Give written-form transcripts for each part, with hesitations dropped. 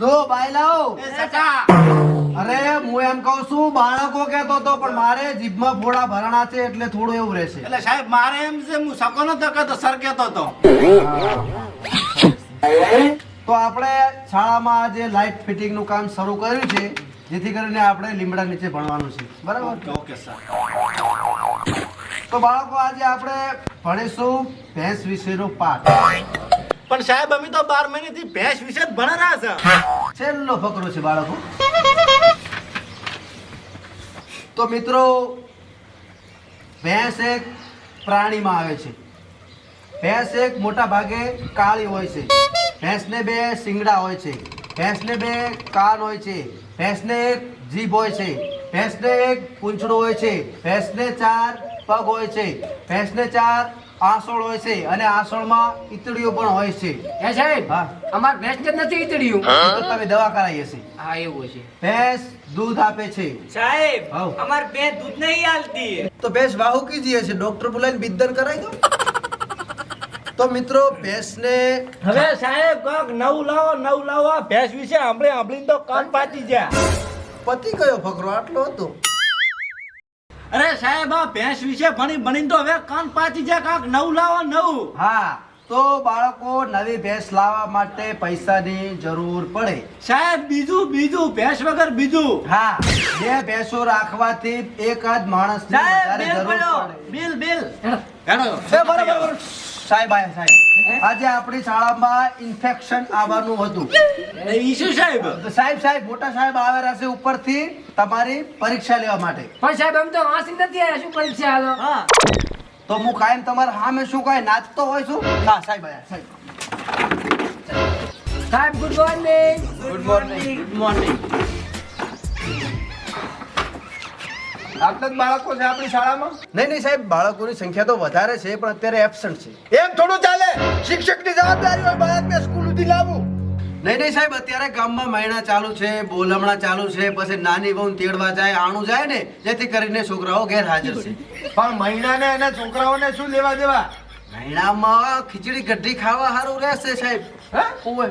તો બાઈ લાવો. એ સકા અરે હું એમ કહું છું બાળકો કહેતો તો પણ મારે જીભમાં ફોડા ભરણા છે એટલે થોડું એવું રહેશે. એટલે સાહેબ મારે એમ છે હું સકો નતો કહેતો સર કહેતો તો. તો આપણે શાળામાં જે લાઇટ ફિટિંગ નું કામ શરૂ કર્યું છે જેથી કરીને આપણે લીમડા નીચે ભણવાનું છે બરાબર. Okay sir. તો બાળકો આજે આપણે ભણીશું ભેંસ વિશેનો પાઠ. પણ સાહેબ અમે તો 12 મહિનાથી ભેંસ વિશે જ ભણેલા છે. છેલ્લો ફકરો છે બાળકો. તો મિત્રો ભેંસ એક પ્રાણીમાં આવે છે. ભેંસ એક મોટા ભાગે કાળી હોય છે. ભેંસને 2 શિંગડા હોય છે. ભેંસને 2 કાન હોય છે. ભેંસને એક જીભ હોય છે. ભેંસને એક પૂંછડું હોય છે. ભેંસને 4 પગ હોય છે. ભેંસને 4 આંસળ હોય છે અને આંસળમાં ઈતળીઓ પણ હોય છે. હે સાહેબ હા. અમાર ભેંસ જ નથી ઈતળ્યું. એ તો તમે દવા કરાવી હશે. હા એવું છે ભેંસ દૂધ આપે છે. સાહેબ હાઉ. અમાર બે દૂધ નહીં આલતી. તો ભેંસ વાહુ કીજીએ છે ડોક્ટર બોલાવીને બિદ્દન કરાવી દો. તો મિત્રો ભેંસને હવે સાહેબ કાંક નવું લાવો આ ભેંસ વિશે સાંભળીને તો કાન પાતી ગયા. પતિ કયો ફકરો આટલો હતો. અરે સાહેબ આ ભેંસ વિશે ભણીને તો હવે કાન પાતી ગયા. કાંક નવું લાવો નવું. હા તો બાળકો નવી ભેંસ લાવવા માટે પૈસાની જરૂર પડે. સાહેબ બીજું ભેંસ વગર બીજું. હા 2 ભેંસો રાખવાથી એક જ માણસ સાહેબ, બિલ પડ્યો. બિલ હેડો. બરાબર સાહેબ આયા સાહેબ. આજે આપણી શાળામાં ઇન્ફેક્શન આવવાનું હતું. એ ઈશુ સાહેબ તો સાહેબ મોટા સાહેબ આવેલા છે ઉપરથી તમારી પરીક્ષા લેવા માટે. પણ સાહેબ અમે તો વાંચી નથી આવ્યા શું પરીક્ષા હાલો. હા તો હું કાયમ તમારા સામે શું કાંઈ નાચતો હોય છું. હા સાહેબ આયા સાહેબ. સાહેબ good morning. Good morning. Good morning. આટલા જ બાળકો છે આપણી શાળામાં? નહીં સાહેબ બાળકોની સંખ્યા તો વધારે છે પણ અત્યારે એબસન્ટ છે. એમ થોડું ચાલે. શિક્ષકની જવાબદારી હોય બાળકને સ્કૂલ સુધી લાવવું. નહીં સાહેબ અત્યારે ગામમાં મહિના ચાલુ છે, બોલમણા ચાલુ છે, પછી નાની બહુ તેડવા જાય આણું જાય ને જેથી કરીને છોકરાઓ ગેરહાજર છે. પણ મહિનાને એના છોકરાઓને શું લેવા દેવા? મહિનામાં ખીચડી કઢી ખાવા સારું રહેશે સાહેબ. ઓય.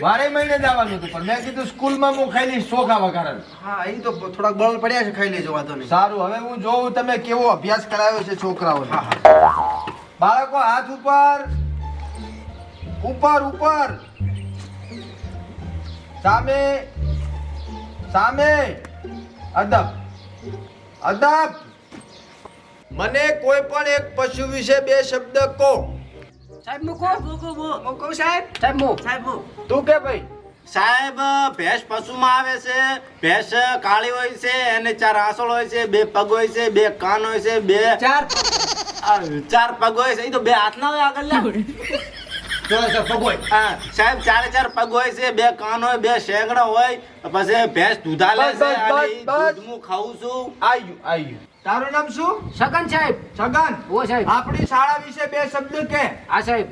વારે મહિને જવાનું હતું પણ મેં કીધું સ્કૂલમાં હું ખાઈ લઈશ ચોખા વઘારણ. હા એ તો થોડાક બળ પડ્યા છે ખાઈ લેજો વાંધો નહીં. સારું હવે હું જોઉં તમે કેવો અભ્યાસ કરાવ્યો છે છોકરાઓને. હા હા. બાળકો હાથ ઉપર ઉપર સામે અદબ મને કોઈ પણ એક પશુ વિશે 2 શબ્દ કહો. સાહેબ મૂકો. મૂકો સાહેબ. સાહેબ મૂક. સાહેબ મૂક. તું કે ભાઈ? સાહેબ ભેંસ પશુમાં આવે છે. ભેંસ કાળી હોય છે એને 4 આંસળ હોય છે, 2 પગ હોય છે, 2 કાન હોય છે, 4 પગ હોય છે. એ તો 2 હાથ ના હોય આગળ લે. હા સાહેબ 4 પગ હોય છે, 2 કાન હોય, 2 શેંગડા હોય. પછી ભેંસ દૂધા લે છે અને ઈ દૂધ હું ખાઉં છું. આયુ તારું નામ શું? સગન સાહેબ. છગન. ઓ સાહેબ. આપણી શાળા વિશે 2 શબ્દ કે. હા સાહેબ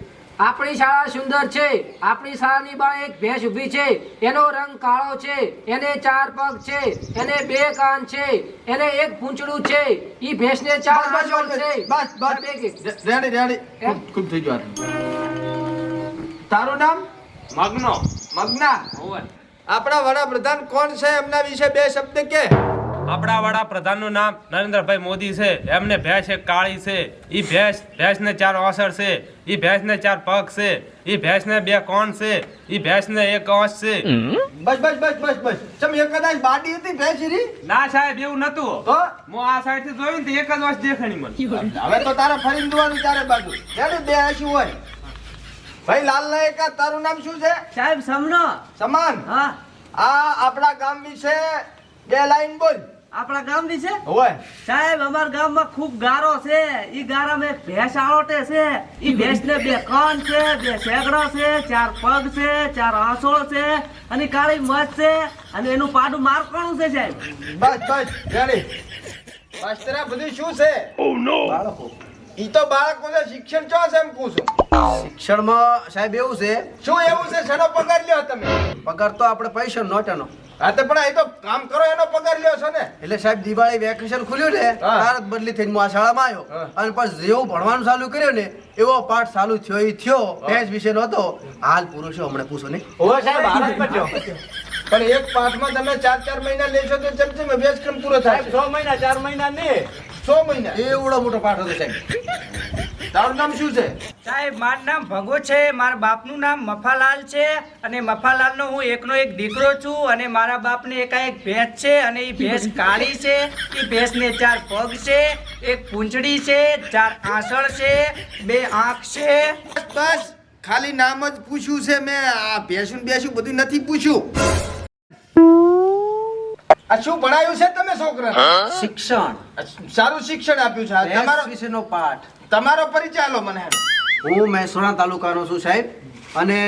આપણી શાળા સુંદર છે. આપણી શાળાની બહાર એક ભેંસ ઊભી છે. એનો રંગ કાળો છે. એને 4 પગ છે. એને 2 કાન છે. એને એક પૂંછડું છે. ઈ ભેંસને 4 આંસળ છે. બસ રેડી ખૂબ થઈ ગયું. તારું નામ? મગના. આપણા વડાપ્રધાન કોણ છે એમના વિશે 2 શબ્દ કે. આપણા વડાપ્રધાનનું નામ નરેન્દ્રભાઈ મોદી છે. એમને ભેંસ એક કાળી છે. ઈ ભેંસને 4 આંસળ છે. ઈ ભેંસને 4 પગ છે. ઈ ભેંસને 2 કોણ છે. ઈ ભેંસને 1 આંસ છે. બસ ચમ એક કદાચ બાડી હતી ભેંસરી. ના સાહેબ એવું નતું. તો હું આ સાઈડ થી જોયું ને તો 1 જ આંસ દેખાણી મને. હવે તો તારે ફરીને જોવાનું ચારે બાજુ. રેડી 2 આંસુ હોય. ભાઈ લાલના એકા તારું નામ શું છે? સાહેબ સમનો. સમાન. હા આ આપણા ગામ વિશે 2 લાઈન બોલ. આપણા ગામ વિશે હોય. સાહેબ અમારા ગામમાં ખૂબ ગારો છે. ઈ ગારામાં એક ભેંસ આળોટે છે. ઈ ભેંસને 2 કાન છે, 2 શેગડા છે, 4 પગ છે, 4 આંસળ છે અને કાળી મચ છે અને એનું પાડું મારકણું છે સાહેબ. બસ રેડી. બસ તેરા બધું શું છે? બાળકો ઈ તો બાળકોને શિક્ષણ ચો છે એમ પૂછું. શિક્ષણમાં સાહેબ એવું છે શું એવું છે? શેનો પગાર લ્યો તમે? પગાર તો આપણે પૈસા નોટાનો. હા તો પણ એ તો કામ કરો એનો પગાર લ્યો છો ને. એટલે સાહેબ દિવાળી વેકેશન ખુલ્યું ને હા. તાર જ બદલી થઈને હું આ શાળામાં આવ્યો હા. અને પછી જેવું ભણવાનું ચાલુ કર્યું ને એવો પાઠ ચાલુ થયો એ થયો ભેંસ વિશેનો હતો. હાલ પૂરો છે હમણાં પૂછો ને. ઓહો સાહેબ હાલ જ પત્યો. પણ એક પાઠમાં તમે 4 મહિના લેશો તો ચમચમ અભ્યાસક્રમ પૂરો થાય. 6 મહિના 4 મહિના ને 6 મહિના. એવડો મોટો પાઠ હતો સાહેબ. તારું નામ શું છે? સાહેબ મારું નામ ભગો છે, મારા બાપનું નામ મફાલાલ છે અને મફાલાલનો હું એકનો એક દીકરો છું અને મારા બાપને એકાએક ભેંસ છે અને એ ભેંસ કાળી છે. એ ભેંસને 4 પગ છે, એક પૂંછડી છે, 4 આંસળ છે, 2 આંખ છે. બસ ખાલી નામ જ પૂછ્યું છે મેં. આ ભેંસું બેસું બધું નથી પૂછ્યું. આ શું ભણાયું છે તમે છોકરાને? શિક્ષણ સારું શિક્ષણ આપ્યું છે. આ ભેંસ તમારો વિશેનો પાઠ. તમારો પરિચય આલો મને. હું મહેસાણા તાલુકાનો છું સાહેબ અને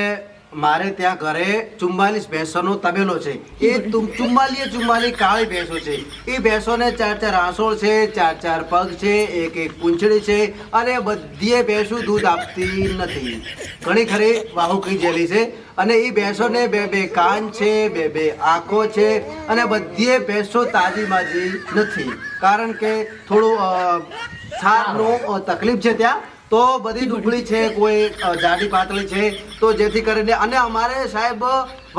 મારે ત્યાં ઘરે 44 ભેંસોનો તબેલો છે. એ 44 કાળી ભેંસો છે. એ ભેંસોને 4 આંસોળ છે, 4 પગ છે, એક પૂંછડી છે અને બધીએ ભેંસો દૂધ આપતી નથી. ઘણી ખરી વાહુકી જેલી છે અને એ ભેંસોને 2 કાન છે, 2 આંખો છે અને બધીએ ભેંસો તાજી માજી નથી કારણ કે થોડું સારનું તકલીફ છે ત્યાં. તો બધી ડુબળી છે, કોઈ જાડી પાતળી છે તો જેથી કરીને અને અમારે સાહેબ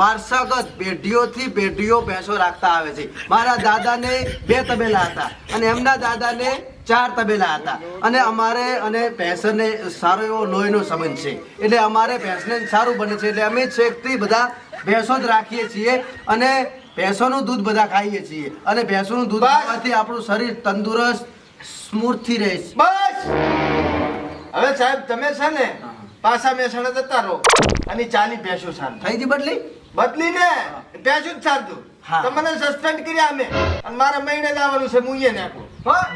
વારસાગત પેઢીઓથી પેઢીઓ ભેંસો રાખતા આવે છે. મારા દાદાને 2 તબેલા હતા અને એમના દાદાને 4 તબેલા હતા અને અમારે અને ભેંસને સારો એવો લોહીનો સંબંધ છે એટલે અમારે ભેંસને સારું બને છે એટલે અમે છેકથી બધા ભેંસો જ રાખીએ છીએ અને ભેંસોનું દૂધ બધા ખાઈએ છીએ અને ભેંસોનું દૂધ ખાવાથી આપણું શરીર તંદુરસ્ત સ્મૂર્તિ રહે છે. બસ હવે સાહેબ તમે છે ને પાછા મહેસાણા જતા રહો અને 40 ભેંસો સાર થઈ ગઈ બદલી. બદલીને ભેંસું જ સારજો. હા. તમને સસ્પેન્ડ કર્યા અમે અને મારા મહિને જ આવવાનું છે. હું એ નાખું. હા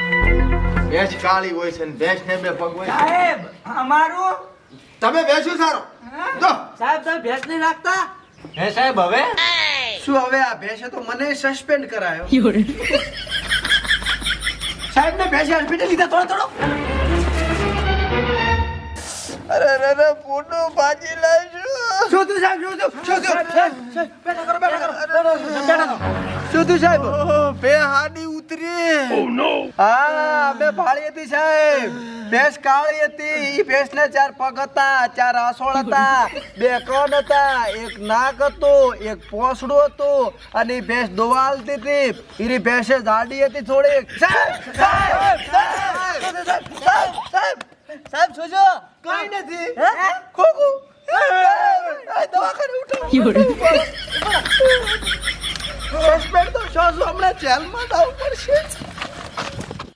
ભેંસ કાળી હોય છે ને ભેંસને 2 પગ હોય છે. સાહેબ અમારું તમે ભેંસું સારો જો. સાહેબ તમે ભેંસ નહીં રાખતા? હે સાહેબ હવે શું હવે આ ભેંસે તો મને સસ્પેન્ડ કરાયો. સાહેબ ને ભેંસે હોસ્પિટલ લીધા થોડો. અરે ફોટો ભાજી લાવજો. શું તું સાહેબ શું તું સાહેબ બે હાડી ઉતરી. હા મેં ભાળી હતી સાહેબ. ભેંસ કાળી હતી. ઈ ભેંસને 4 પગ હતા, 4 આંસોળ હતા, 2 કાન હતા, 1 નાક હતું, 1 પોસડું હતું અને ઈ ભેંસ દોવાલતી હતી. ઈરી ભેંસે જાડી હતી થોડીક. સાહેબ જોજો કઈ નથી. ખોખું દવાખાને ઉઠો. સસ્પેન્ડ તો છો હમણાં જેલમાં જવું પડશે.